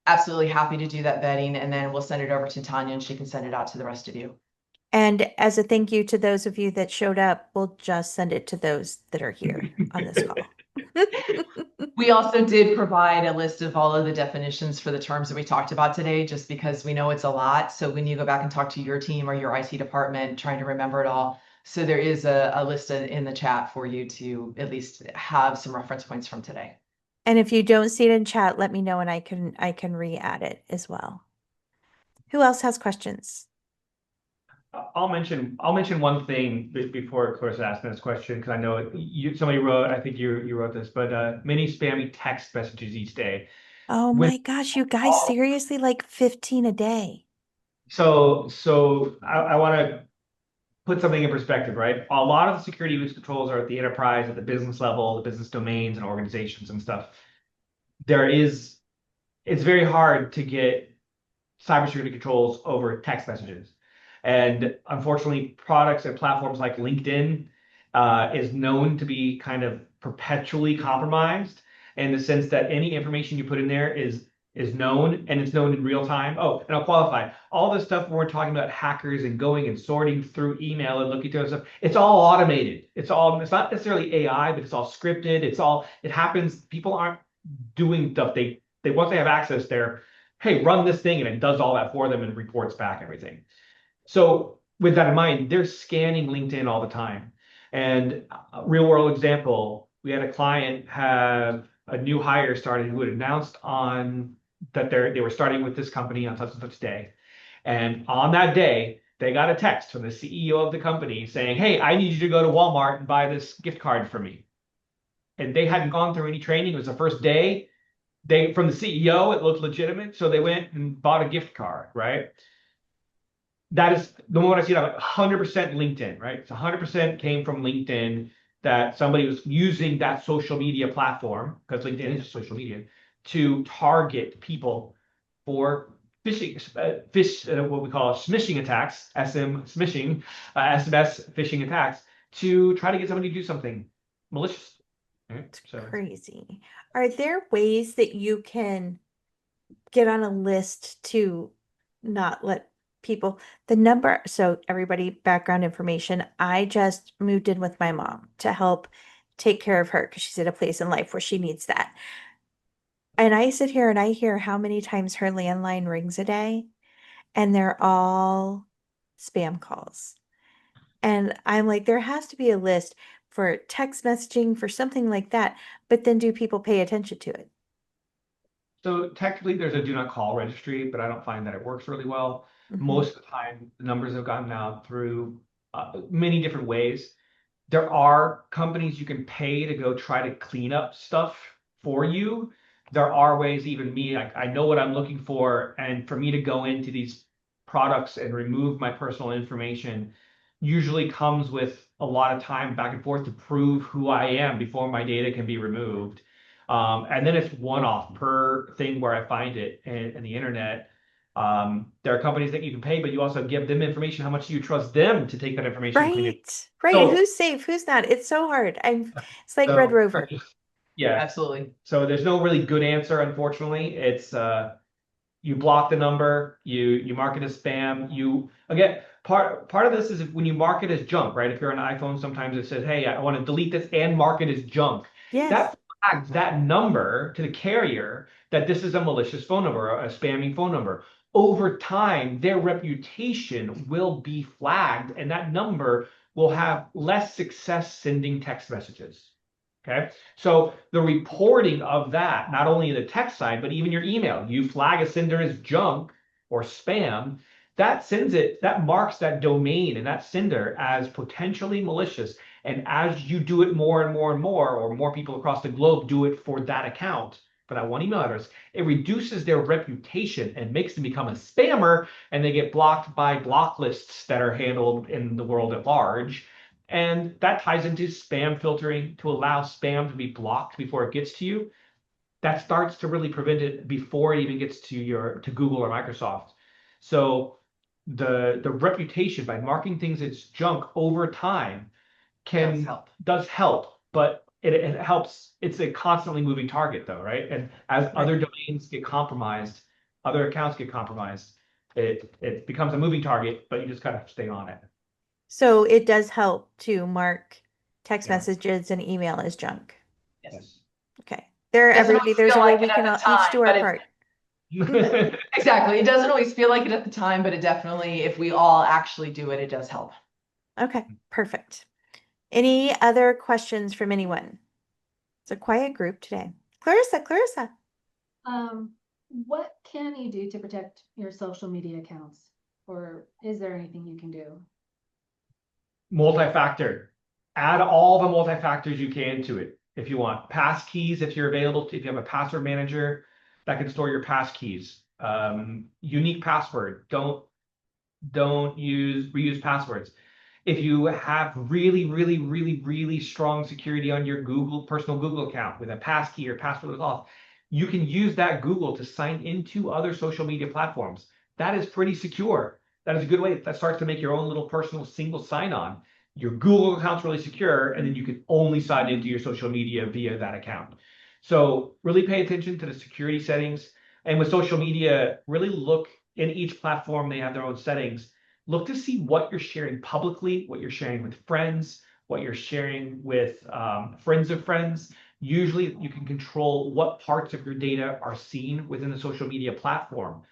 [SPEAKER 2] Absolutely happy to do that vetting, and then we'll send it over to Tanya and she can send it out to the rest of you.
[SPEAKER 1] And as a thank you to those of you that showed up, we'll just send it to those that are here on this call.
[SPEAKER 2] We also did provide a list of all of the definitions for the terms that we talked about today, just because we know it's a lot. So when you go back and talk to your team or your IT department, trying to remember it all. So there is a list in the chat for you to at least have some reference points from today.
[SPEAKER 1] And if you don't see it in chat, let me know and I can re-add it as well. Who else has questions?
[SPEAKER 3] I'll mention one thing before Clarissa asks this question, because I know somebody wrote, I think you wrote this, but many spammy text messages each day.
[SPEAKER 1] Oh
[SPEAKER 3] With
[SPEAKER 1] my gosh, you guys, seriously, like 15 a day.
[SPEAKER 3] so I want to put something in perspective, right? A lot of the security use controls are at the enterprise, at the business level, the business domains and organizations and stuff. It's very hard to get cybersecurity controls over text messages. And unfortunately, products and platforms like LinkedIn is known to be kind of perpetually compromised, in the sense that any information you put in there is known, and it's known in real time. Oh, and I'll qualify. All this stuff when we're talking about hackers and going and sorting through email and looking through stuff, it's all automated. It's not necessarily AI, but it's all scripted. It happens. People aren't doing stuff. They once they have access there, hey, run this thing, and it does all that for them and reports back everything. So with that in mind, they're scanning LinkedIn all the time. And a real world example, we had a client have a new hire started who had announced on that they were starting with this company on such and such day. And on that day, they got a text from the CEO of the company saying, hey, I need you to go to Walmart and buy this gift card for me. And they hadn't gone through any training. It was the first day. From the CEO, it looked legitimate. So they went and bought a gift card, right? That is the moment I see that, like 100% LinkedIn, right? It's 100% came from LinkedIn, that somebody was using that social media platform, because LinkedIn is social media, to target people for phishing, what we call smishing attacks, SMS phishing attacks, to try to get somebody to do something malicious. Right?
[SPEAKER 1] It's crazy. Are there ways that you can get on a list to not let people, the number, so everybody, background information, I just moved in with my mom to help take care of her because she's at a place in life where she needs that. And I sit here and I hear how many times her landline rings a day, and they're all spam calls. And I'm like, there has to be a list for text messaging, for something like that. But then do people pay attention to it?
[SPEAKER 3] So technically, there's a do not call registry, but I don't find that it works really well.
[SPEAKER 1] Mhm.
[SPEAKER 3] Most of the time, the numbers have gotten out through many different ways. There are companies you can pay to go try to clean up stuff for you. There are ways, even me, I know what I'm looking for, and for me to go into these products and remove my personal information usually comes with a lot of time back and forth to prove who I am before my data can be removed. And then it's one off per thing where I find it in the internet. There are companies that you can pay, but you also give them information. How much do you trust them to take that information and clean it?
[SPEAKER 1] Right, right.
[SPEAKER 3] So,
[SPEAKER 1] Who's safe? Who's not? It's so hard. It's like Red
[SPEAKER 3] so
[SPEAKER 1] Rover.
[SPEAKER 3] yeah.
[SPEAKER 2] Absolutely.
[SPEAKER 3] So there's no really good answer, unfortunately. It's you block the number, you mark it as spam. You again, part of this is when you mark it as junk, right? If you're on an iPhone, sometimes it says, "Hey, I want to delete this and mark it as junk."
[SPEAKER 1] Yes.
[SPEAKER 3] That flags that number to the carrier that this is a malicious phone number, a spamming phone number. Over time, their reputation will be flagged, and that number will have less success sending text messages. Okay. So the reporting of that, not only the text side, but even your email, you flag a sender as junk or spam, that sends it, that marks that domain and that sender as potentially malicious. And as you do it more and more and more, or more people across the globe do it for that account, for that one email address, it reduces their reputation and makes them become a spammer, and they get blocked by block lists that are handled in the world at large. And that ties into spam filtering to allow spam to be blocked before it gets to you. That starts to really prevent it before it even gets to Google or Microsoft. So the reputation by marking things as junk over time
[SPEAKER 2] Does
[SPEAKER 3] can
[SPEAKER 2] help.
[SPEAKER 3] does help, but it helps. It's a constantly moving target though, right? And as
[SPEAKER 1] Right.
[SPEAKER 3] other domains get compromised, other accounts get compromised, it becomes a moving target, but you just gotta stay on it.
[SPEAKER 1] So it does help to mark text
[SPEAKER 3] Yeah.
[SPEAKER 1] messages and email as junk.
[SPEAKER 2] Yes.
[SPEAKER 1] Okay. There,
[SPEAKER 2] Doesn't
[SPEAKER 1] everybody,
[SPEAKER 2] always
[SPEAKER 1] there's
[SPEAKER 2] feel
[SPEAKER 1] a way
[SPEAKER 2] like
[SPEAKER 1] we
[SPEAKER 2] it
[SPEAKER 1] can
[SPEAKER 2] at
[SPEAKER 1] all
[SPEAKER 2] the
[SPEAKER 1] each
[SPEAKER 2] time,
[SPEAKER 1] do our
[SPEAKER 2] but it
[SPEAKER 1] part.
[SPEAKER 2] exactly. It doesn't always feel like it at the time, but it definitely, if we all actually do it, it does help.
[SPEAKER 1] Okay, perfect. Any other questions from anyone? It's a quiet group today. Clarissa.
[SPEAKER 4] What can you do to protect your social media accounts? Or is there anything you can do?
[SPEAKER 3] Multi-factor. Add all the multi-factors you can to it if you want. Pass keys if you're available. If you have a password manager that can store your pass keys. Unique password. Don't use reuse passwords. If you have really strong security on your Google personal Google account with a passkey or password with off, you can use that Google to sign into other social media platforms. That is pretty secure. That is a good way. That starts to make your own little personal single sign-on. Your Google account's really secure, and then you can only sign into your social media via that account. So really pay attention to the security settings. And with social media, really look in each platform, they have their own settings. Look to see what you're sharing publicly, what you're sharing with friends, what you're sharing with friends of friends. Usually you can control what parts of your data are seen within the social media platform.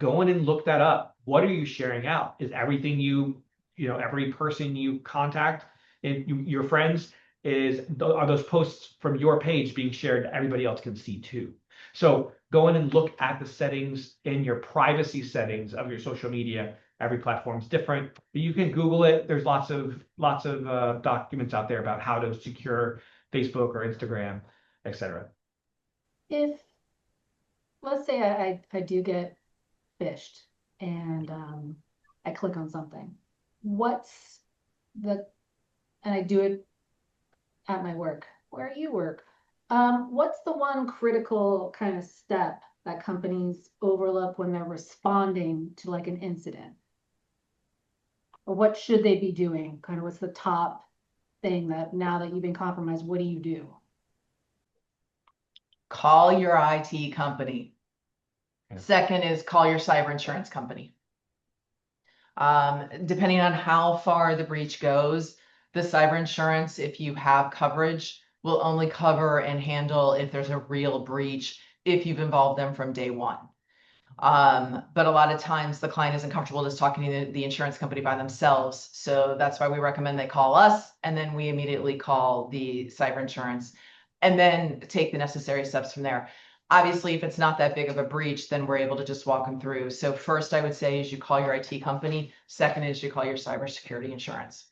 [SPEAKER 3] Go in and look that up. What are you sharing out? Is everything every person you contact and your friends, are those posts from your page being shared that everybody else can see too? So go in and look at the settings in your privacy settings of your social media. Every platform is different, but you can Google it. There's lots of documents out there about how to secure Facebook or Instagram, etc.
[SPEAKER 4] If, let's say I do get phished and I click on something, what's the, and I do it at my work, where you work, what's the one critical kind of step that companies overlook when they're responding to like an incident? Or what should they be doing? Kind of what's the top thing that now that you've been compromised, what do you do?
[SPEAKER 2] Call your IT company.
[SPEAKER 3] Yeah.
[SPEAKER 2] Second is call your cyber insurance company. Depending on how far the breach goes, the cyber insurance, if you have coverage, will only cover and handle if there's a real breach, if you've involved them from day one. But a lot of times the client isn't comfortable just talking to the insurance company by themselves. So that's why we recommend they call us, and then we immediately call the cyber insurance and then take the necessary steps from there. Obviously, if it's not that big of a breach, then we're able to just walk them through. So first, I would say is you call your IT company. Second is you call your cybersecurity insurance.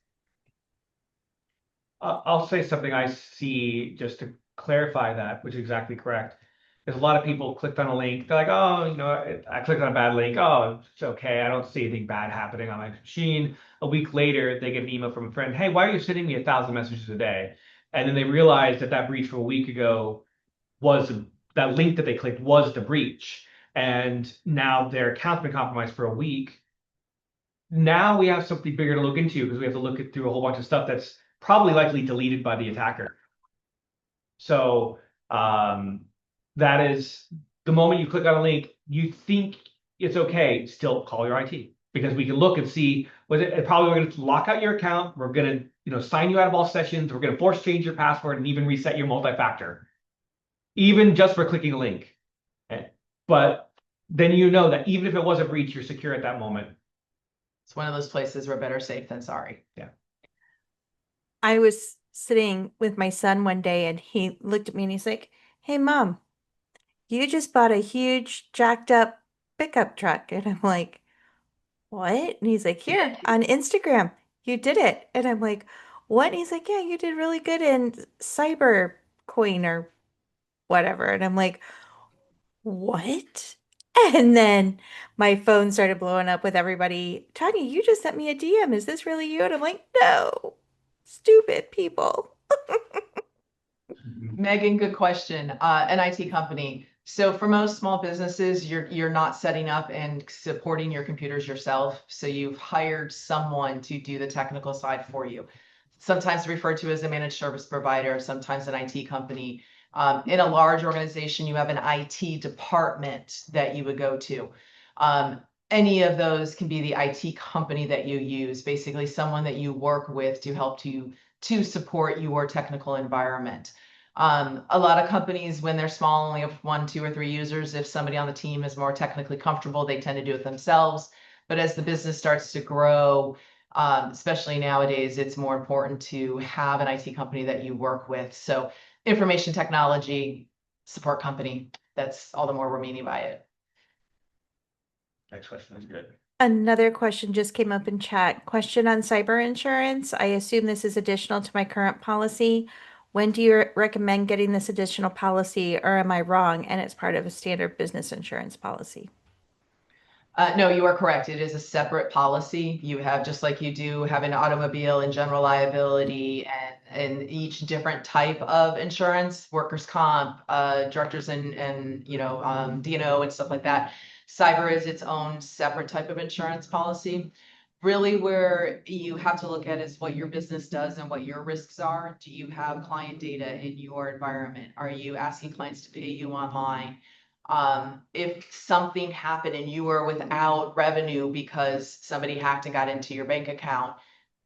[SPEAKER 3] I'll say something I see just to clarify that, which is exactly correct. There's a lot of people clicked on a link. They're like, oh, I clicked on a bad link. Oh, it's okay. I don't see anything bad happening on my machine. A week later, they get an email from a friend. Hey, why are you sending me 1,000 messages a day? And then they realize that that breach from a week ago was that link that they clicked was the breach. And now their account's been compromised for a week. Now we have something bigger to look into because we have to look through a whole bunch of stuff that's probably likely deleted by the attacker. So that is the moment you click on a link, you think it's okay, still call your IT because we can look and see was it probably we're going to lock out your account. We're going to sign you out of all sessions. We're going to force change your password and even reset your multi-factor, even just for clicking a link. But then you know that even if it was a breach, you're secure at that moment.
[SPEAKER 2] It's one of those places where better safe than sorry.
[SPEAKER 3] Yeah.
[SPEAKER 1] I was sitting with my son one day and he looked at me and he's like, "Hey, Mom, you just bought a huge jacked up pickup truck." And I'm like, "What?" And he's like, "Here on Instagram, you did it." And I'm like, "What?" And he's like, "Yeah, you did really good in cyber coin or whatever." And I'm like, "What?" And then my phone started blowing up with everybody, "Tanya, you just sent me a DM. Is this really you?" And I'm like, "No, stupid people."
[SPEAKER 2] Megan, good question. An IT company. So for most small businesses, you're not setting up and supporting your computers yourself. So you've hired someone to do the technical side for you. Sometimes referred to as a managed service provider, sometimes an IT company. In a large organization, you have an IT department that you would go to. Any of those can be the IT company that you use, basically someone that you work with to help to support your technical environment. A lot of companies, when they're small, only have 1, 2, or 3 users. If somebody on the team is more technically comfortable, they tend to do it themselves. But as the business starts to grow, especially nowadays, it's more important to have an IT company that you work with. So information technology support company, that's all the more we're meaning by it.
[SPEAKER 3] Next question is good.
[SPEAKER 1] Another question just came up in chat. Question on cyber insurance. I assume this is additional to my current policy. When do you recommend getting this additional policy, or am I wrong and it's part of a standard business insurance policy?
[SPEAKER 2] No, you are correct. It is a separate policy. You have, just like you do have an automobile and general liability and each different type of insurance, workers' comp, directors and D&O and stuff like that. Cyber is its own separate type of insurance policy. Really where you have to look at is what your business does and what your risks are. Do you have client data in your environment? Are you asking clients to pay you online? If something happened and you were without revenue because somebody hacked and got into your bank account,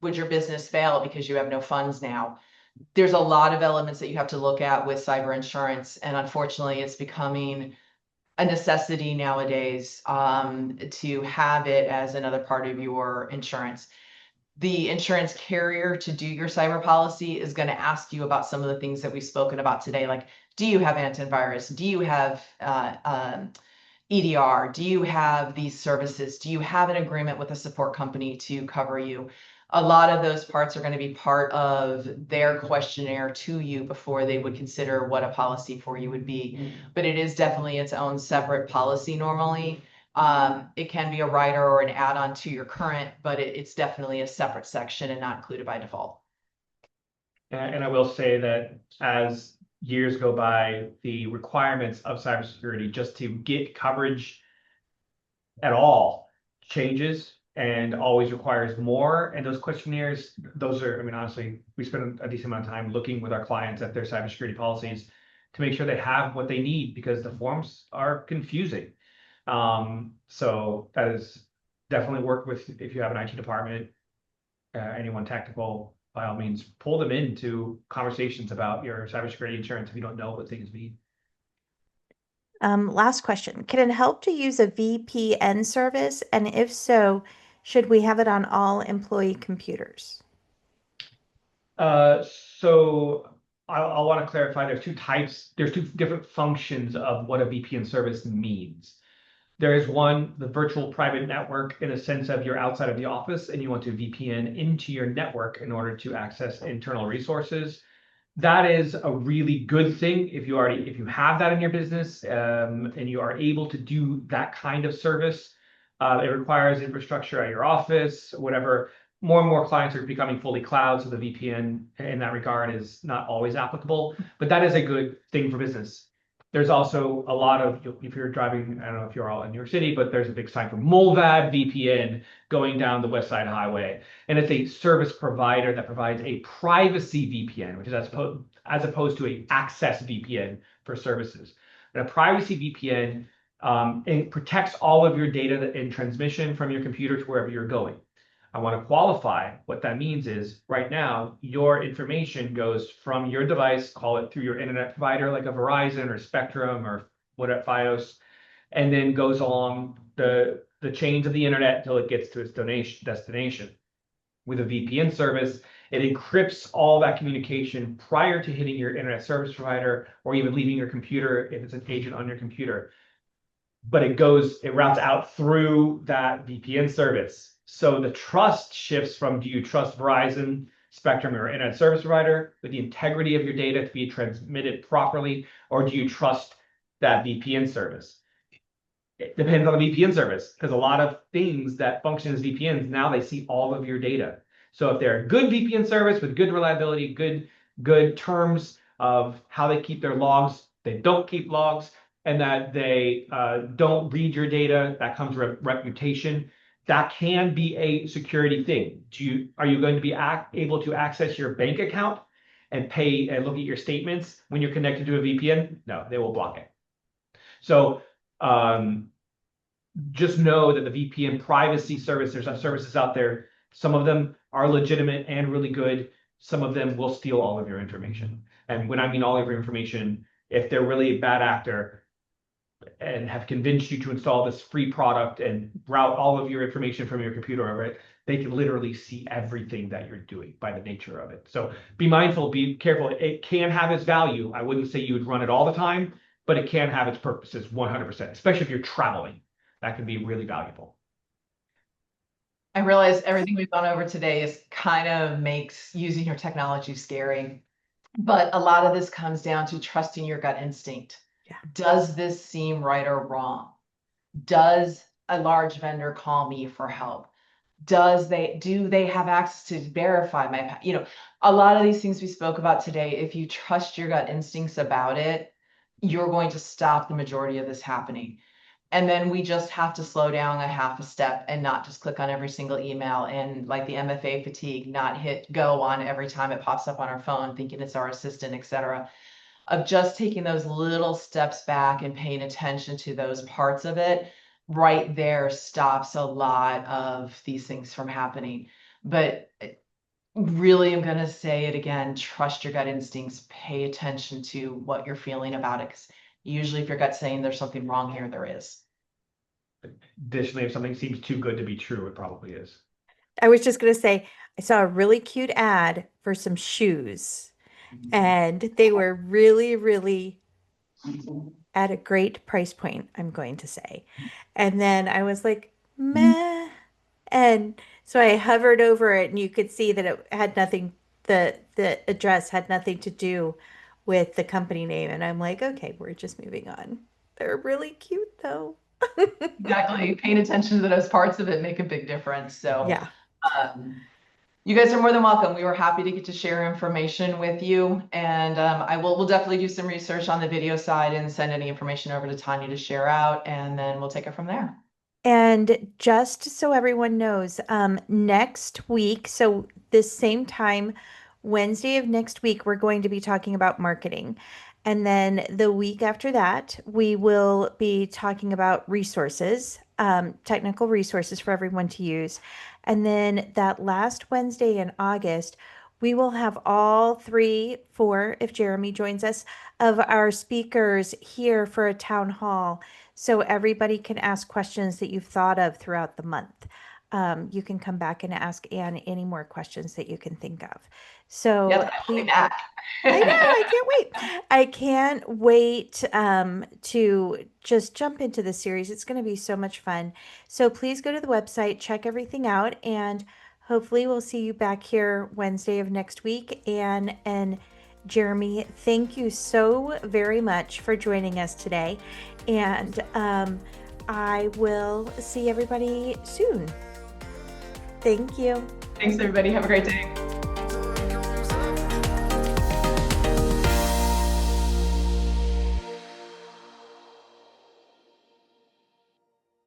[SPEAKER 2] would your business fail because you have no funds now? There's a lot of elements that you have to look at with cyber insurance, and unfortunately, it's becoming a necessity nowadays to have it as another part of your insurance. The insurance carrier to do your cyber policy is going to ask you about some of the things that we've spoken about today, like do you have antivirus? Do you have EDR? Do you have these services? Do you have an agreement with a support company to cover you? A lot of those parts are going to be part of their questionnaire to you before they would consider what a policy for you would be. But it is definitely its own separate policy normally. It can be a rider or an add-on to your current, but it's definitely a separate section and not included by default.
[SPEAKER 3] And I will say that as years go by, the requirements of cybersecurity just to get coverage at all changes and always requires more. And those questionnaires, those are, I mean, honestly, we spend a decent amount of time looking with our clients at their cybersecurity policies to make sure they have what they need because the forms are confusing. So that is definitely work with, if you have an IT department, anyone technical, by all means, pull them into conversations about your cybersecurity insurance if you don't know what things mean.
[SPEAKER 1] Last question. Can it help to use a VPN service? And if so, should we have it on all employee computers?
[SPEAKER 3] Uh, so I want to clarify, there's two different functions of what a VPN service means. There is one, the virtual private network, in a sense of you're outside of the office and you want to VPN into your network in order to access internal resources. That is a really good thing if you have that in your business, and you are able to do that kind of service. It requires infrastructure at your office, whatever. More and more clients are becoming fully cloud, so the VPN in that regard is not always applicable, but that is a good thing for business. There's also a lot of, if you're driving, I don't know if you're all in New York City, but there's a big sign for Mulvad VPN going down the West Side Highway. And it's a service provider that provides a privacy VPN, which is as opposed to a access VPN for services. And a privacy VPN, it protects all of your data in transmission from your computer to wherever you're going. I want to qualify what that means is right now, your information goes from your device, call it through your internet provider, like a Verizon or Spectrum or whatever, Fios, and then goes along the chains of the internet until it gets to its destination. With a VPN service, it encrypts all that communication prior to hitting your internet service provider or even leaving your computer if it's an agent on your computer. But it routes out through that VPN service. So the trust shifts from, do you trust Verizon, Spectrum, or internet service provider with the integrity of your data to be transmitted properly, or do you trust that VPN service? It depends on the VPN service, because a lot of things that function as VPNs, now they see all of your data. So if they're a good VPN service with good reliability, good terms of how they keep their logs, they don't keep logs, and that they don't read your data, that comes with reputation. That can be a security thing. Are you going to be able to access your bank account and pay and look at your statements when you're connected to a VPN? No, they will block it. So just know that the VPN privacy service, there's some services out there. Some of them are legitimate and really good. Some of them will steal all of your information. And when I mean all of your information, if they're really a bad actor and have convinced you to install this free product and route all of your information from your computer over it, they can literally see everything that you're doing by the nature of it. So be mindful, be careful. It can have its value. I wouldn't say you would run it all the time, but it can have its purposes 100%, especially if you're traveling. That can be really valuable.
[SPEAKER 2] I realize everything we've gone over today is kind of makes using your technology scary, but a lot of this comes down to trusting your gut instinct.
[SPEAKER 1] Yeah.
[SPEAKER 2] Does this seem right or wrong? Does a large vendor call me for help? Do they have access to verify my, a lot of these things we spoke about today, if you trust your gut instincts about it, you're going to stop the majority of this happening. And then we just have to slow down a half a step and not just click on every single email and, like the MFA fatigue, not hit go on every time it pops up on our phone thinking it's our assistant, etc. Of just taking those little steps back and paying attention to those parts of it right there stops a lot of these things from happening. But really, I'm going to say it again, trust your gut instincts, pay attention to what you're feeling about it. Because usually if your gut's saying there's something wrong here, there is.
[SPEAKER 3] Additionally, if something seems too good to be true, it probably is.
[SPEAKER 1] I was just going to say, I saw a really cute ad for some shoes, and they were really, really at a great price point, I'm going to say. And then I was like, meh. And so I hovered over it, and you could see that it had nothing, the address had nothing to do with the company name. And I'm like, okay, we're just moving on. They're really cute though.
[SPEAKER 2] Exactly. Paying attention to those parts of it make a big difference. So
[SPEAKER 1] Yeah.
[SPEAKER 2] you guys are more than welcome. We were happy to get to share information with you. And we'll definitely do some research on the video side and send any information over to Tanya to share out, and then we'll take it from there.
[SPEAKER 1] And just so everyone knows, next week, so this same time, Wednesday of next week, we're going to be talking about marketing. And then the week after that, we will be talking about resources, technical resources for everyone to use. And then that last Wednesday in August, we will have all three, four, if Jeremy joins us, of our speakers here for a town hall. So everybody can ask questions that you've thought of throughout the month. You can come back and ask Ann any more questions that you can think of. So
[SPEAKER 2] Yep, I will be
[SPEAKER 1] please.
[SPEAKER 2] back.
[SPEAKER 1] I know, I can't wait. I can't wait to just jump into the series. It's going to be so much fun. So please go to the website, check everything out, and hopefully we'll see you back here Wednesday of next week. And Jeremy, thank you so very much for joining us today. And I will see everybody soon. Thank you.
[SPEAKER 2] Thanks, everybody. Have a great day.